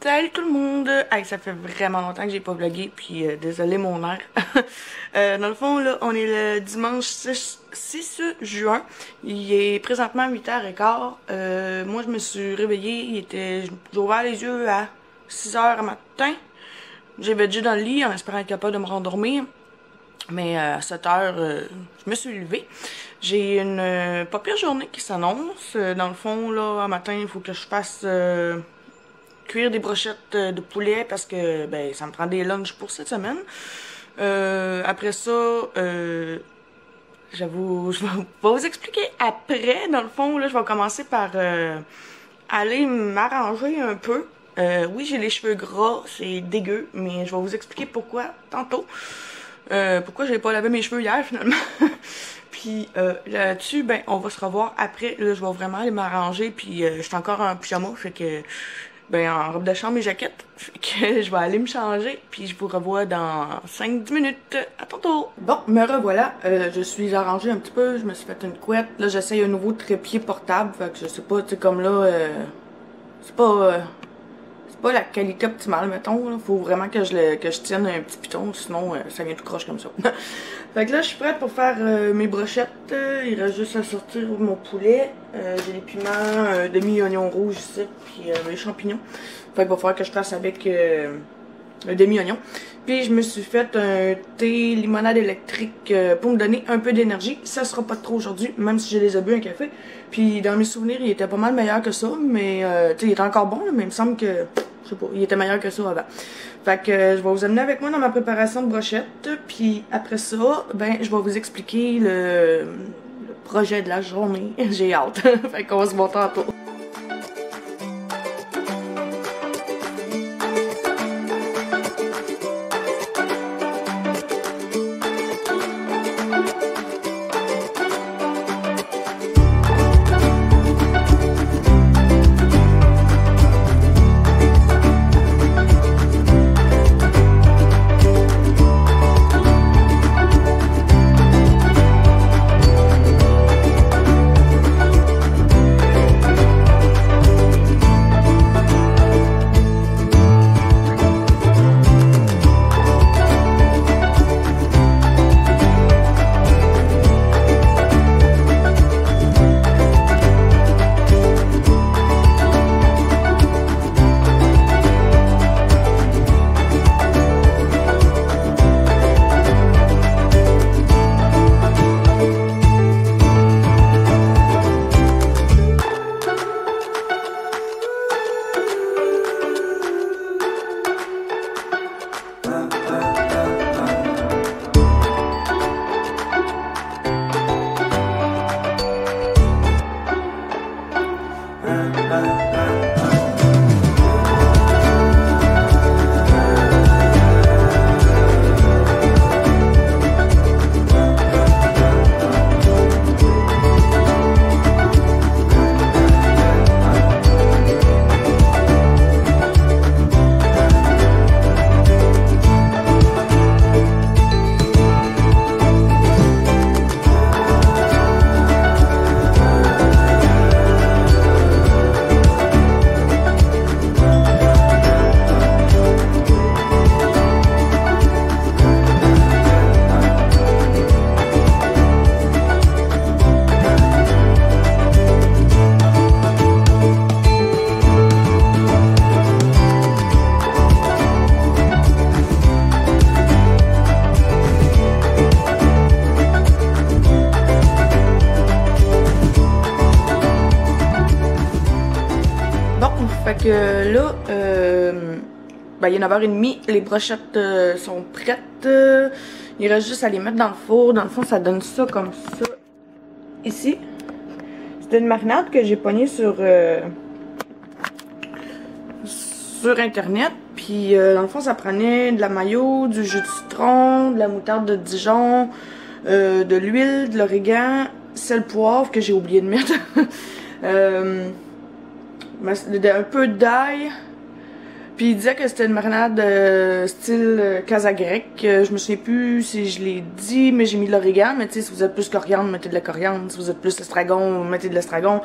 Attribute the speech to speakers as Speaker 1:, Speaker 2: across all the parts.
Speaker 1: Salut tout le monde! Hey, ça fait vraiment longtemps que j'ai pas vlogué, puis désolé mon air. Dans le fond, là, on est le dimanche 6 juin. Il est présentement 8h15. Moi, je me suis réveillée, j'ai ouvert les yeux à 6h du matin. J'ai veillé dans le lit en espérant être capable de me rendormir. Mais à 7h, je me suis levée. J'ai une pas pire journée qui s'annonce. Dans le fond, là, un matin, il faut que je fasse cuire des brochettes de poulet parce que ben ça me prend des lunchs pour cette semaine. Après ça, je vais vous expliquer après. Dans le fond, là, je vais commencer par aller m'arranger un peu. Oui, j'ai les cheveux gras, c'est dégueu, mais je vais vous expliquer pourquoi tantôt. Pourquoi j'ai pas lavé mes cheveux hier finalement. Puis là-dessus, ben on va se revoir après. Là, je vais vraiment aller m'arranger. Puis je suis encore en pyjama, fait que ben en robe de chambre et jaquette. Fait que je vais aller me changer. Puis je vous revois dans 5-10 minutes. À tantôt! Bon, me revoilà. Je suis arrangée un petit peu. Je me suis fait une couette. Là, j'essaye un nouveau trépied portable. Fait que je sais pas, tu sais, comme là, c'est pas la qualité optimale, mettons. Là. Faut vraiment que je tienne un petit piton, sinon ça vient tout croche comme ça. Fait que là, je suis prête pour faire mes brochettes. Il reste juste à sortir mon poulet. J'ai des piments, demi-oignon rouge ici, puis mes champignons. Fait qu'il va falloir que je fasse avec un demi-oignon. Puis je me suis fait un thé limonade électrique pour me donner un peu d'énergie. Ça sera pas trop aujourd'hui, même si j'ai déjà bu un café. Puis dans mes souvenirs, il était pas mal meilleur que ça, mais tu sais, il était encore bon, là, mais il me semble que je sais pas, il était meilleur que ça avant. Fait que je vais vous amener avec moi dans ma préparation de brochette. Puis après ça, ben je vais vous expliquer le projet de la journée. J'ai hâte. Fait qu'on se voit tantôt. Fait que là, ben, il est 9h30, les brochettes sont prêtes. Il reste juste à les mettre dans le four. Dans le fond, ça donne ça comme ça. Ici. C'était une marinade que j'ai pognée sur internet. Puis dans le fond, ça prenait de la mayo, du jus de citron, de la moutarde de Dijon, de l'huile, de l'origan, sel, poivre que j'ai oublié de mettre. Un peu d'ail, Puis il disait que c'était une marinade style casa grec. Je me souviens plus si je l'ai dit, mais j'ai mis de l'origan. Mais tu sais, si vous êtes plus coriandre, mettez de la coriandre. Si vous êtes plus estragon, mettez de l'estragon.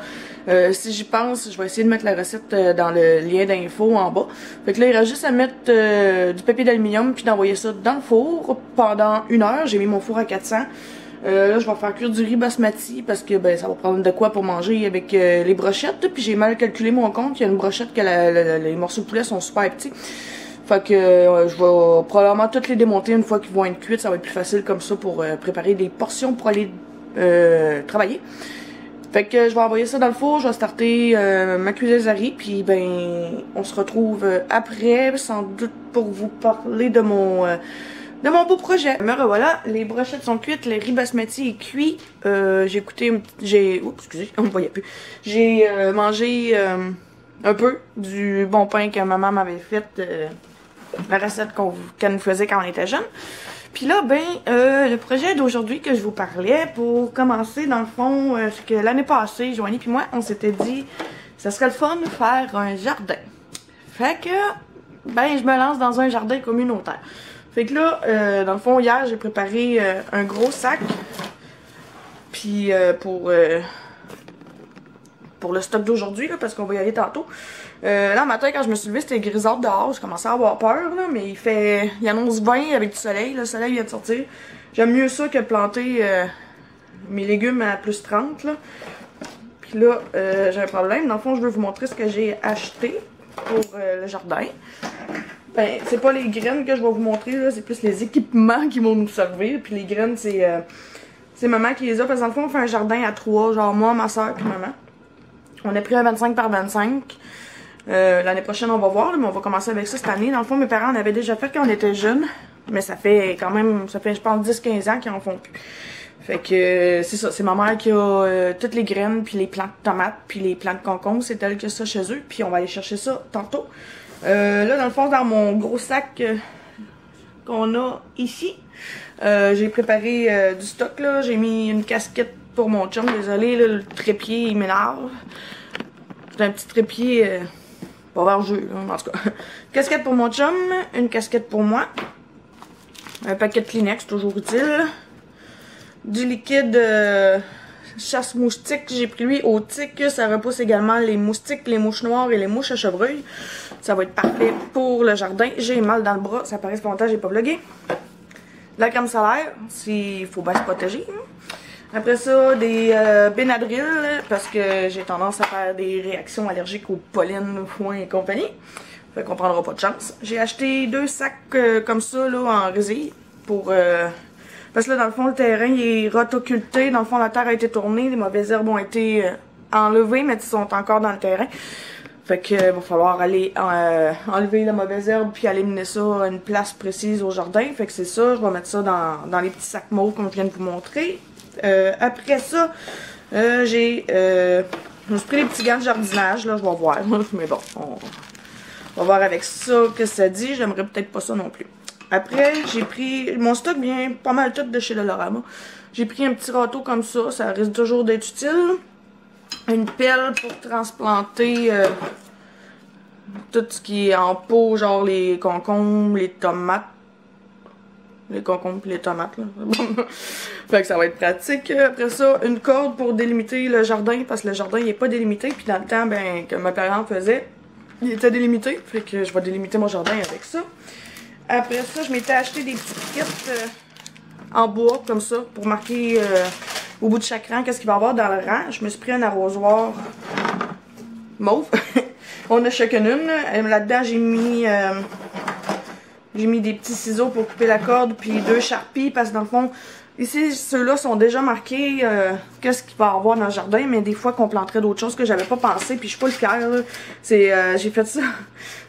Speaker 1: Si j'y pense, je vais essayer de mettre la recette dans le lien d'info en bas. Fait que là, il reste juste à mettre du papier d'aluminium puis d'envoyer ça dans le four pendant 1 heure. J'ai mis mon four à 400. Là, je vais faire cuire du riz basmati parce que ben ça va prendre de quoi pour manger avec les brochettes. Puis j'ai mal calculé mon compte. Il y a une brochette que les morceaux de poulet sont super petits. Fait que je vais probablement toutes les démonter une fois qu'ils vont être cuits. Ça va être plus facile comme ça pour préparer des portions pour aller travailler. Fait que je vais envoyer ça dans le four. Je vais starter ma cuisine. Puis ben on se retrouve après sans doute pour vous parler de mon beau projet. Me revoilà, les brochettes sont cuites, le riz basmati est cuit. J'ai écouté, oups, excusez, on ne voyait plus. J'ai mangé un peu du bon pain que maman m'avait fait, la recette qu'elle nous faisait quand on était jeune. Puis là, ben, le projet d'aujourd'hui que je vous parlais, pour commencer, dans le fond, c'est que l'année passée, Joanie puis moi, on s'était dit, ça serait le fun de faire un jardin. Fait que, ben, je me lance dans un jardin communautaire. Fait que là, dans le fond, hier, j'ai préparé un gros sac. Puis pour le stock d'aujourd'hui, parce qu'on va y aller tantôt. Là, le matin, quand je me suis levée, c'était grisâtre dehors. Je commençais à avoir peur, là, mais il annonce 20 avec du soleil. Le soleil vient de sortir. J'aime mieux ça que planter mes légumes à plus 30, là. Puis là, j'ai un problème. Dans le fond, je veux vous montrer ce que j'ai acheté pour le jardin. Ben, c'est pas les graines que je vais vous montrer, là, c'est plus les équipements qui vont nous servir. Puis les graines, c'est maman qui les a. Parce que dans le fond, on fait un jardin à 3, genre moi, ma soeur puis maman. On a pris un 25 par 25. L'année prochaine, on va voir, là, mais on va commencer avec ça cette année. Dans le fond, mes parents en avaient déjà fait quand on était jeunes. Mais ça fait quand même, je pense, 10-15 ans qu'ils en font plus. Fait que c'est ça, c'est ma mère qui a toutes les graines, puis les plants de tomates, puis les plants de concombres. C'est elle qui a ça chez eux. Puis on va aller chercher ça tantôt. Là, dans le fond, dans mon gros sac qu'on a ici, j'ai préparé du stock, là. J'ai mis une casquette pour mon chum. Désolé, là, le trépied, il m'énerve. C'est un petit trépied pas vers jeu, là, en tout cas. Casquette pour mon chum, une casquette pour moi. Un paquet de Kleenex, toujours utile. Du liquide chasse moustique, j'ai pris lui au tic. Ça repousse également les moustiques, les mouches noires et les mouches à chevreuil. Ça va être parfait pour le jardin. J'ai mal dans le bras, ça paraît spontané, j'ai pas vlogué. La crème solaire, s'il faut bien se protéger. Après ça, des Benadryl, parce que j'ai tendance à faire des réactions allergiques au pollen, foin et compagnie. Fait qu'on prendra pas de chance. J'ai acheté 2 sacs comme ça, là, en résille, pour... parce que là, dans le fond, le terrain il est rotoculté. Dans le fond, la terre a été tournée. Les mauvaises herbes ont été enlevées, mais elles sont encore dans le terrain. Fait que va falloir aller enlever la mauvaise herbe puis aller mener ça à une place précise au jardin. Fait que c'est ça. Je vais mettre ça dans les petits sacs mauves comme je viens de vous montrer. Après ça, je me suis pris les petits gants de jardinage. Là, je vais voir. Mais bon, on va voir avec ça que ça dit. J'aimerais peut-être pas ça non plus. Après, j'ai pris... Mon stock vient pas mal tout de chez Dolorama. J'ai pris un petit râteau comme ça risque toujours d'être utile. Une pelle pour transplanter tout ce qui est en pot, genre les concombres, les tomates. Les concombres et les tomates, là. Fait que ça va être pratique. Après ça, une corde pour délimiter le jardin, parce que le jardin, il est pas délimité. Puis dans le temps, ben, que mes parents faisaient, il était délimité. Fait que je vais délimiter mon jardin avec ça. Après ça, je m'étais acheté des petites piquettes en bois, comme ça, pour marquer au bout de chaque rang qu'est-ce qu'il va y avoir dans le rang. Je me suis pris un arrosoir mauve. On a chacune une. Là-dedans, j'ai mis des petits ciseaux pour couper la corde, puis 2 Sharpies, parce que dans le fond, ici, ceux-là sont déjà marqués qu'est-ce qu'il va y avoir dans le jardin, mais des fois qu'on planterait d'autres choses que j'avais pas pensé, puis je suis pas le fière, là. J'ai fait ça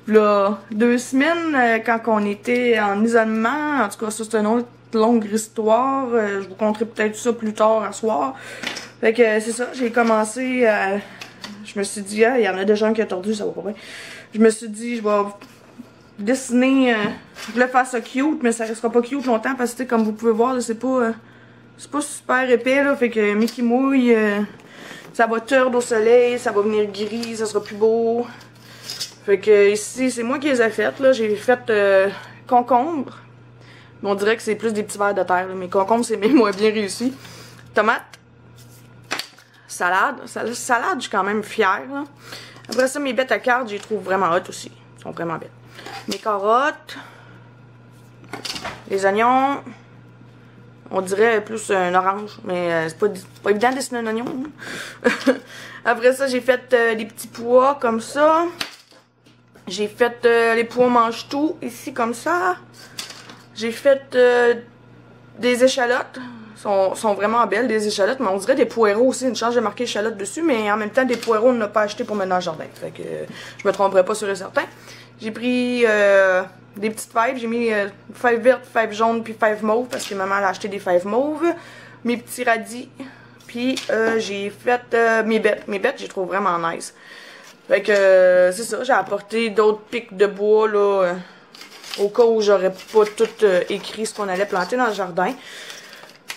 Speaker 1: là 2 semaines quand on était en isolement. En tout cas, ça c'est une autre longue histoire. Je vous conterai peut-être ça plus tard à soir. Fait que c'est ça, j'ai commencé à... Je me suis dit, il y en a déjà un qui a tordu, ça va pas bien. Je me suis dit, je vais dessiner... je voulais faire ça cute, mais ça restera pas cute longtemps parce que comme vous pouvez voir, c'est pas super épais, là. Fait que Mickey mouille, ça va tordre au soleil, ça va venir gris, ça sera plus beau. Fait que ici, c'est moi qui les ai faites, là. J'ai fait concombre. On dirait que c'est plus des petits vers de terre, là. Mais concombre, c'est même moins bien réussi. Tomate. Salade. Salade, je suis quand même fière, là. Après ça, mes bêtes à cartes, je les trouve vraiment hot aussi. Ils sont vraiment belles. Mes carottes. Les oignons. On dirait plus un orange, mais c'est pas évident de dessiner un oignon. Après ça, j'ai fait des petits pois comme ça. J'ai fait les pois mange-tout ici comme ça. J'ai fait des échalotes. Sont vraiment belles, des échalotes, mais on dirait des poireaux aussi. Une chance, j'ai marqué échalote dessus, mais en même temps, des poireaux, on n'a pas acheté pour mettre dans le jardin. Fait que je me tromperai pas sur et certain. J'ai pris des petites fèves. J'ai mis fèves vertes, fèves jaunes, puis fèves mauves, parce que maman a acheté des fèves mauves. Mes petits radis. Puis j'ai fait mes bêtes. Mes bêtes, je les trouve vraiment nice. Fait que c'est ça, j'ai apporté d'autres pics de bois, là, au cas où j'aurais pas tout écrit ce qu'on allait planter dans le jardin.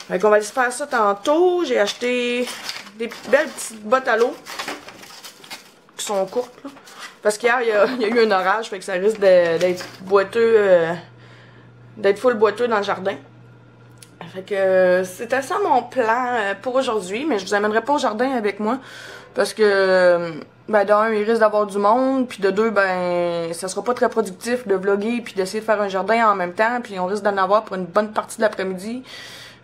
Speaker 1: Fait qu'on va aller se faire ça tantôt. J'ai acheté des belles petites bottes à l'eau qui sont courtes, là. Parce qu'hier, il y a eu un orage, fait que ça risque d'être boiteux, d'être full boiteux dans le jardin. Fait que c'était ça mon plan pour aujourd'hui, mais je vous amènerai pas au jardin avec moi. Parce que, ben, d'un, il risque d'avoir du monde, puis de deux, ben, ça sera pas très productif de vlogger puis d'essayer de faire un jardin en même temps, puis on risque d'en avoir pour une bonne partie de l'après-midi.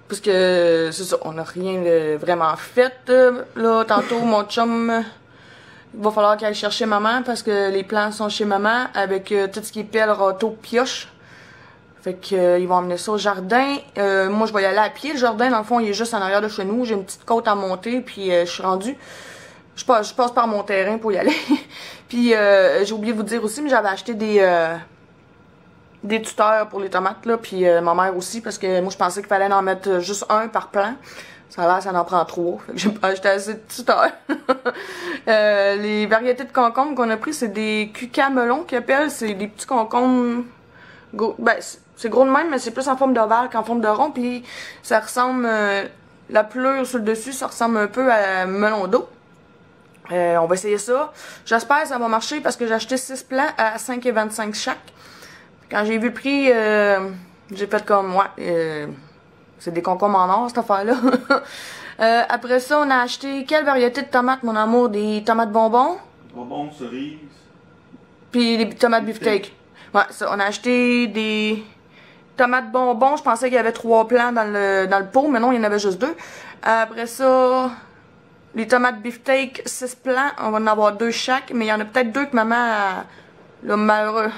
Speaker 1: Parce que, c'est ça, on n'a rien vraiment fait, là. Tantôt, mon chum, il va falloir qu'il aille chercher maman, parce que les plants sont chez maman, avec tout ce qui est pelle, râteau, pioche. Fait que, ils vont emmener ça au jardin. Moi, je vais y aller à pied. Le jardin, dans le fond, il est juste en arrière de chez nous. J'ai une petite côte à monter, puis je suis rendue. Je passe par mon terrain pour y aller. Puis, j'ai oublié de vous dire aussi, mais j'avais acheté des tuteurs pour les tomates, là, puis ma mère aussi, parce que moi, je pensais qu'il fallait en mettre juste un par plant. Ça a l'air, ça en prend 3. Fait que j'ai acheté assez de tuteurs. Les variétés de concombres qu'on a pris, c'est des cucamelons qu'ils appellent. C'est des petits concombres... Ben, c'est gros de même, mais c'est plus en forme d'ovale qu'en forme de rond. Puis ça ressemble... la pleure sur le dessus, ça ressemble un peu à un melon d'eau. On va essayer ça. J'espère que ça va marcher parce que j'ai acheté 6 plants à 5,25 chaque. Quand j'ai vu le prix, j'ai fait comme, ouais, c'est des concombres en or, cette affaire-là. Après ça, on a acheté quelle variété de tomates, mon amour? Des tomates bonbons?
Speaker 2: Bonbons, cerises.
Speaker 1: Puis des tomates beefsteak. Ouais, ça, on a acheté des tomates bonbons. Je pensais qu'il y avait 3 plants dans le pot, mais non, il y en avait juste 2. Après ça, les tomates beefsteak, 6 plants. On va en avoir 2 chaque, mais il y en a peut-être 2 que maman a... Là, malheureux.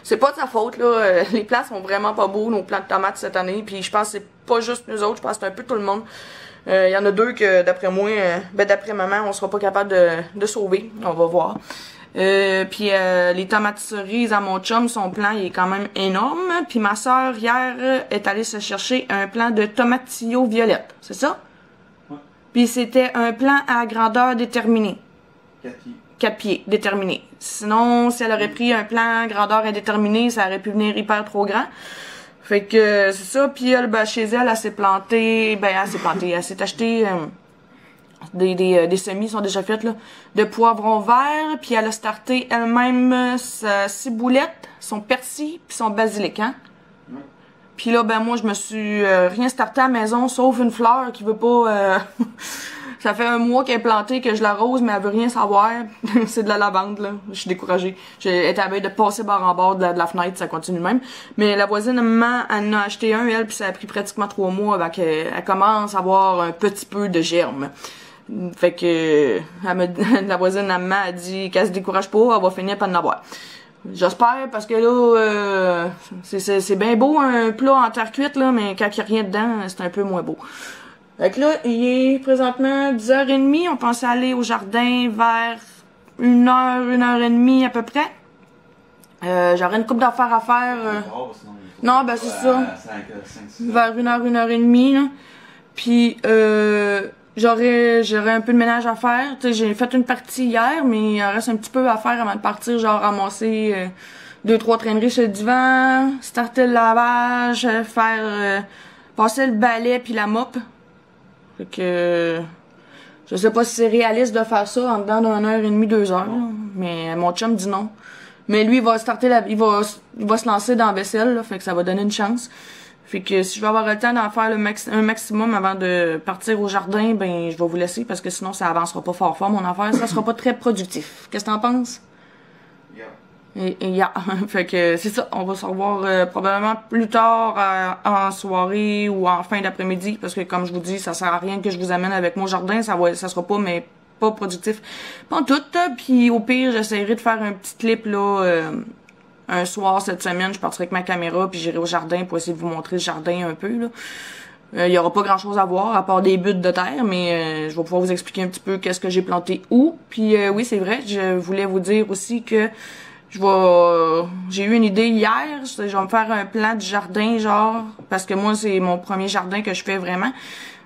Speaker 1: C'est pas de sa faute, là. Les plants sont vraiment pas beaux, nos plants de tomates cette année. Puis je pense que c'est pas juste nous autres, je pense que c'est un peu tout le monde. Il y en a 2 que, d'après moi, ben d'après maman, on sera pas capable de sauver. On va voir. Puis les tomates cerises à mon chum, son plant, il est quand même énorme. Puis ma soeur, hier, est allée se chercher un plant de tomatillo violette. C'est ça?
Speaker 2: Ouais.
Speaker 1: Puis c'était un plant à grandeur déterminée.
Speaker 2: 4 pieds.
Speaker 1: 4 pieds, déterminé. Sinon, si elle aurait pris un plan grandeur indéterminée, ça aurait pu venir hyper trop grand. Fait que c'est ça. Puis elle, ben, chez elle, elle s'est plantée. Ben, elle s'est acheté des semis, sont déjà faites, là, de poivrons verts. Puis elle a starté elle-même sa ciboulette, son persil, puis son basilic, hein. Ouais. Puis là, ben moi, je me suis rien starté à la maison, sauf une fleur qui veut pas... Ça fait un mois qu'elle est plantée, que je l'arrose, mais elle veut rien savoir. C'est de la lavande, là. Je suis découragée. J'ai été à veille de passer bord en bord de la fenêtre, ça continue même. Mais la voisine, maman, elle en a acheté un, elle, puis ça a pris pratiquement 3 mois avant qu'elle commence à avoir un petit peu de germe. Fait que, la voisine, maman, a dit qu'elle se décourage pas, elle va finir par en avoir. J'espère, parce que là, c'est bien beau, un plat en terre cuite, là, mais quand il n'y a rien dedans, c'est un peu moins beau. Fait que là, il est présentement 10h30. On pensait aller au jardin vers 1h, 1h30 à peu près. J'aurais une couple d'affaires à faire. Non, ben c'est ça. Vers 1h, 1h30. Là. Puis, j'aurais un peu de ménage à faire. Tu sais, j'ai fait une partie hier, mais il en reste un petit peu à faire avant de partir. Genre ramasser 2-3 traîneries sur le divan, starter le lavage, faire passer le balai puis la mop. Fait que je sais pas si c'est réaliste de faire ça en dedans d'1h30, 2 heures, là. Mais mon chum dit non. Mais lui, il va starter il va se lancer dans la vaisselle, là, fait que ça va donner une chance. Fait que si je vais avoir le temps d'en faire un maximum avant de partir au jardin, ben je vais vous laisser parce que sinon ça avancera pas fort mon affaire, ça sera pas très productif. Qu'est-ce que t'en penses? Yeah. Fait que c'est ça, on va se revoir probablement plus tard en soirée ou en fin d'après-midi parce que comme je vous dis, ça sert à rien que je vous amène avec mon jardin, ça sera pas productif. Pas tout, puis au pire, j'essaierai de faire un petit clip là un soir cette semaine, je partirai avec ma caméra puis j'irai au jardin pour essayer de vous montrer le jardin un peu là. Il y aura pas grand chose à voir à part des buttes de terre, mais je vais pouvoir vous expliquer un petit peu qu'est-ce que j'ai planté où. Puis oui, c'est vrai, je voulais vous dire aussi que j'ai eu une idée hier, je vais me faire un plan de jardin genre parce que moi c'est mon premier jardin que je fais vraiment.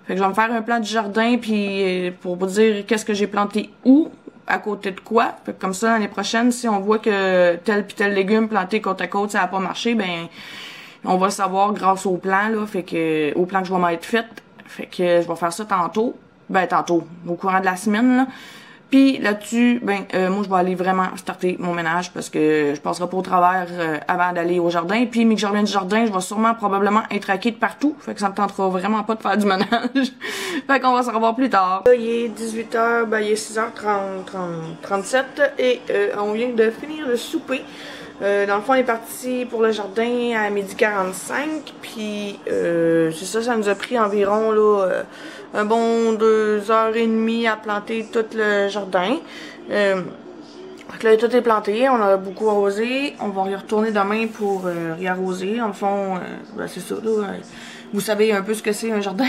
Speaker 1: Fait que je vais me faire un plan de jardin puis pour vous dire qu'est-ce que j'ai planté où, à côté de quoi. Fait que comme ça l'année prochaine, si on voit que tel puis tel légume planté côte à côte, ça a pas marché, ben on va le savoir grâce au plan là, fait que au plan que je vais m'être fait. Fait que je vais faire ça tantôt, au courant de la semaine là. Puis là-dessus, moi je vais aller vraiment starter mon ménage parce que je passerai pas au travers avant d'aller au jardin. Puis mais que je revienne du jardin, je vais probablement être raquée de partout. Fait que ça me tentera vraiment pas de faire du ménage. Fait qu'on va se revoir plus tard. Là, il est 18h, il est 6h37 et on vient de finir le souper. Dans le fond, on est parti pour le jardin à 12h45, puis c'est ça nous a pris environ là, un bon 2h30 à planter tout le jardin. Donc là, tout est planté, on a beaucoup arrosé, on va y retourner demain pour réarroser. En fond, c'est ça, là, vous savez un peu ce que c'est un jardin.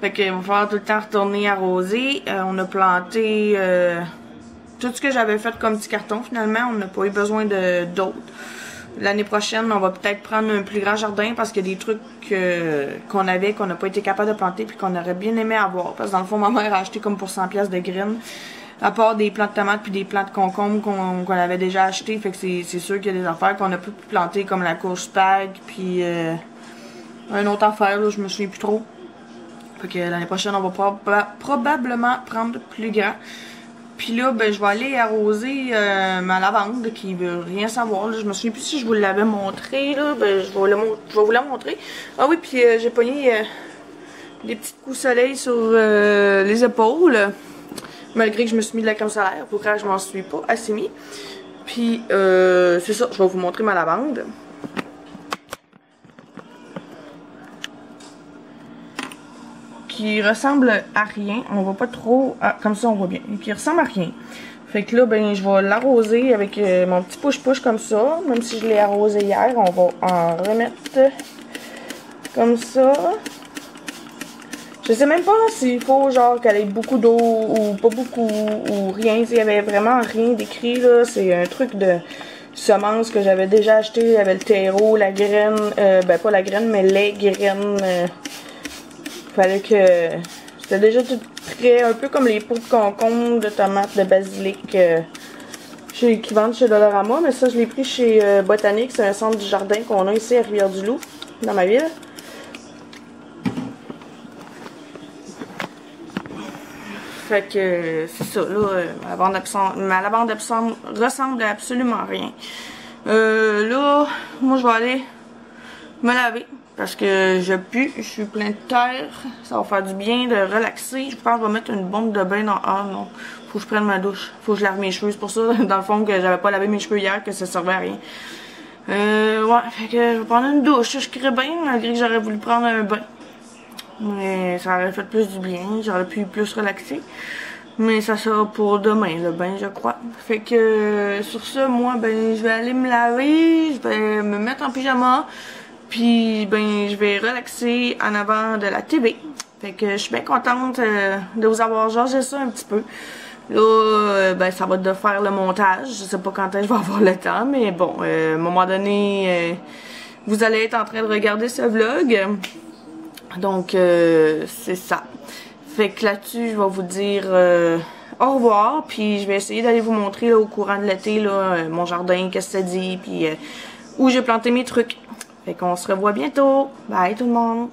Speaker 1: Fait qu'il va falloir tout le temps retourner arroser. On a planté... tout ce que j'avais fait comme petit carton, finalement, on n'a pas eu besoin d'autres. L'année prochaine, on va peut-être prendre un plus grand jardin parce qu'il y a des trucs qu'on n'a pas été capable de planter puis qu'on aurait bien aimé avoir. Parce que dans le fond, ma mère a acheté comme pour 100$ de graines. À part des plants de tomates puis des plants de concombres qu'on avait déjà acheté. Fait que c'est sûr qu'il y a des affaires qu'on a pu planter comme la courge spag puis un autre affaire, là, je me souviens plus trop. Fait que l'année prochaine, on va probablement prendre plus grand. Puis là, je vais aller arroser ma lavande qui veut rien savoir. Là. Je me souviens plus si je vous l'avais montré. Là. Je vais vous la montrer. Ah oui, puis j'ai pogné des petits coups de soleil sur les épaules. Malgré que je me suis mis de la crème solaire. Pourquoi je m'en suis pas assez mis. Puis c'est ça, je vais vous montrer ma lavande. Qui ressemble à rien, on voit pas trop, comme ça on voit bien, qui ressemble à rien. Fait que là, je vais l'arroser avec mon petit push-push comme ça, même si je l'ai arrosé hier, on va en remettre comme ça. Je sais même pas s'il faut genre qu'elle ait beaucoup d'eau ou pas beaucoup ou rien, il y avait vraiment rien d'écrit là, c'est un truc de semences que j'avais déjà acheté, il y avait le terreau, la graine, pas la graine mais les graines. Fallait que... C'était déjà tout prêt, un peu comme les pots de concombre, de tomates, de basilic qui vendent chez Dollarama. Mais ça, je l'ai pris chez Botanique. C'est un centre du jardin qu'on a ici à Rivière-du-Loup, dans ma ville. Fait que c'est ça, là, ma lavande ressemble à absolument rien. Là, moi, je vais aller me laver. Parce que je pue, je suis plein de terre, ça va faire du bien de relaxer. Je pense que je vais mettre une bombe de bain dans... Ah non, faut que je prenne ma douche, faut que je lave mes cheveux. C'est pour ça, dans le fond, que j'avais pas lavé mes cheveux hier, que ça servait à rien. Ouais, fait que je vais prendre une douche, je crée bien, malgré que j'aurais voulu prendre un bain. Mais ça aurait fait plus du bien, j'aurais pu plus relaxer. Mais ça sera pour demain, le bain, je crois. Fait que, sur ça, moi, je vais aller me laver, je vais me mettre en pyjama. Puis, je vais relaxer en avant de la TV. Fait que je suis bien contente de vous avoir changé ça un petit peu. Là, ça va de faire le montage. Je sais pas quand est-ce que je vais avoir le temps, mais bon, à un moment donné, vous allez être en train de regarder ce vlog. Donc, c'est ça. Fait que là-dessus, je vais vous dire au revoir. Puis, je vais essayer d'aller vous montrer là, au courant de l'été, mon jardin, qu'est-ce que ça dit, puis où j'ai planté mes trucs. Fait qu'on se revoit bientôt. Bye tout le monde!